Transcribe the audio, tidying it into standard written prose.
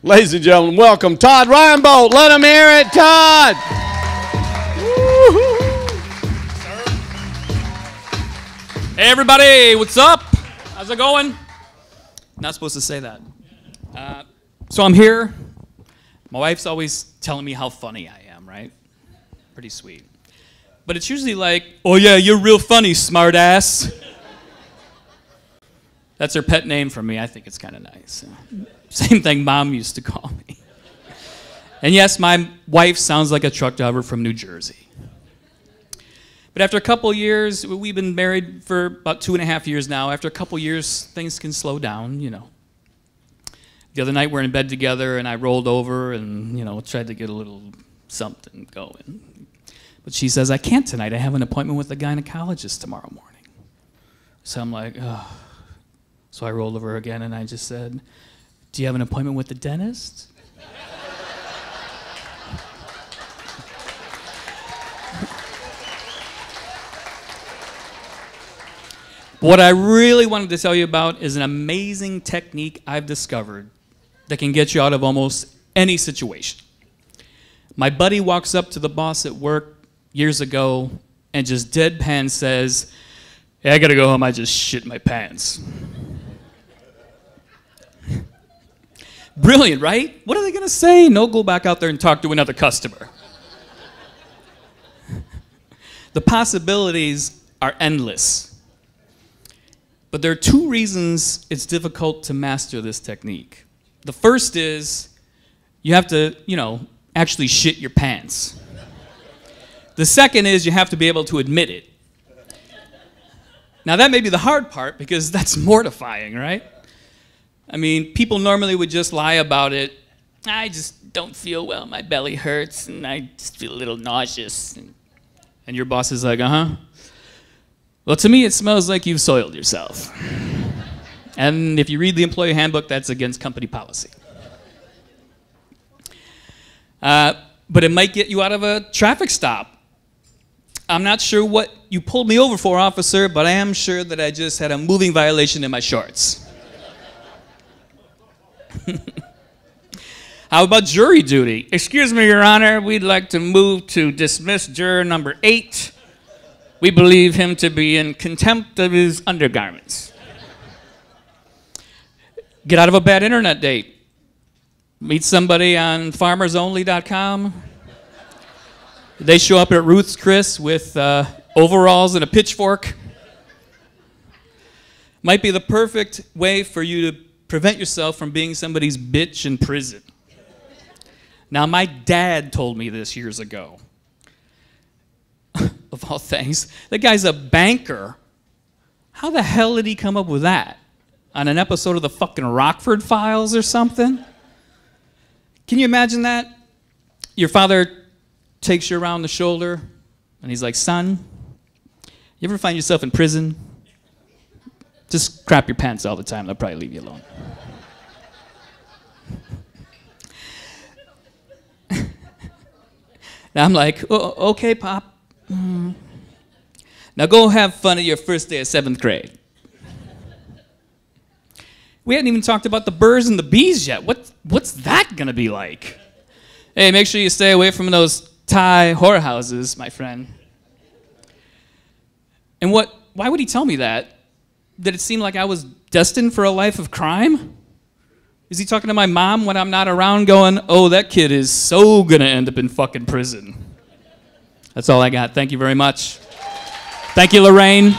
Ladies and gentlemen, welcome Todd Reinbolt. Let him hear it, Todd. Hey everybody, what's up? How's it going? Not supposed to say that. So I'm here. My wife's always telling me how funny I am, right? Pretty sweet. But it's usually like, oh yeah, you're real funny, smart ass. That's her pet name for me. I think it's kind of nice. Same thing Mom used to call me. And yes, my wife sounds like a truck driver from New Jersey. But after a couple years, we've been married for about 2.5 years now. After a couple years, things can slow down, you know. The other night we're in bed together and I rolled over and, you know, tried to get a little something going. But she says, I can't tonight. I have an appointment with a gynecologist tomorrow morning. So I'm like, oh. So I rolled over again and I just said, do you have an appointment with the dentist? What I really wanted to tell you about is an amazing technique I've discovered that can get you out of almost any situation. My buddy walks up to the boss at work years ago and just deadpan says, hey, I gotta go home, I just shit my pants. Brilliant, right? What are they gonna say? No, go back out there and talk to another customer. The possibilities are endless. But there are two reasons it's difficult to master this technique. The first is you have to, you know, actually shit your pants. The second is you have to be able to admit it. Now that may be the hard part because that's mortifying, right? I mean, people normally would just lie about it. I just don't feel well, my belly hurts, and I just feel a little nauseous. And your boss is like, uh-huh. Well, to me, it smells like you've soiled yourself. And if you read the employee handbook, that's against company policy. But it might get you out of a traffic stop. I'm not sure what you pulled me over for, officer, but I am sure that I just had a moving violation in my shorts. How about jury duty? Excuse me, Your Honor, we'd like to move to dismiss juror number 8. We believe him to be in contempt of his undergarments. Get out of a bad internet date. Meet somebody on farmersonly.com. They show up at Ruth's Chris with overalls and a pitchfork. Might be the perfect way for you to prevent yourself from being somebody's bitch in prison. Now, my dad told me this years ago. Of all things, the guy's a banker. How the hell did he come up with that? On an episode of the fucking Rockford Files or something? Can you imagine that? Your father takes you around the shoulder and he's like, son, you ever find yourself in prison? Just crap your pants all the time, they'll probably leave you alone. Now I'm like, oh, okay, Pop. Now go have fun at your first day of 7th grade. We hadn't even talked about the birds and the bees yet. What's that gonna be like? Hey, make sure you stay away from those Thai whorehouses, my friend. And why would he tell me that? Did it seem like I was destined for a life of crime? Is he talking to my mom when I'm not around going, oh, that kid is so gonna end up in fucking prison? That's all I got. Thank you very much. Thank you, Lorraine.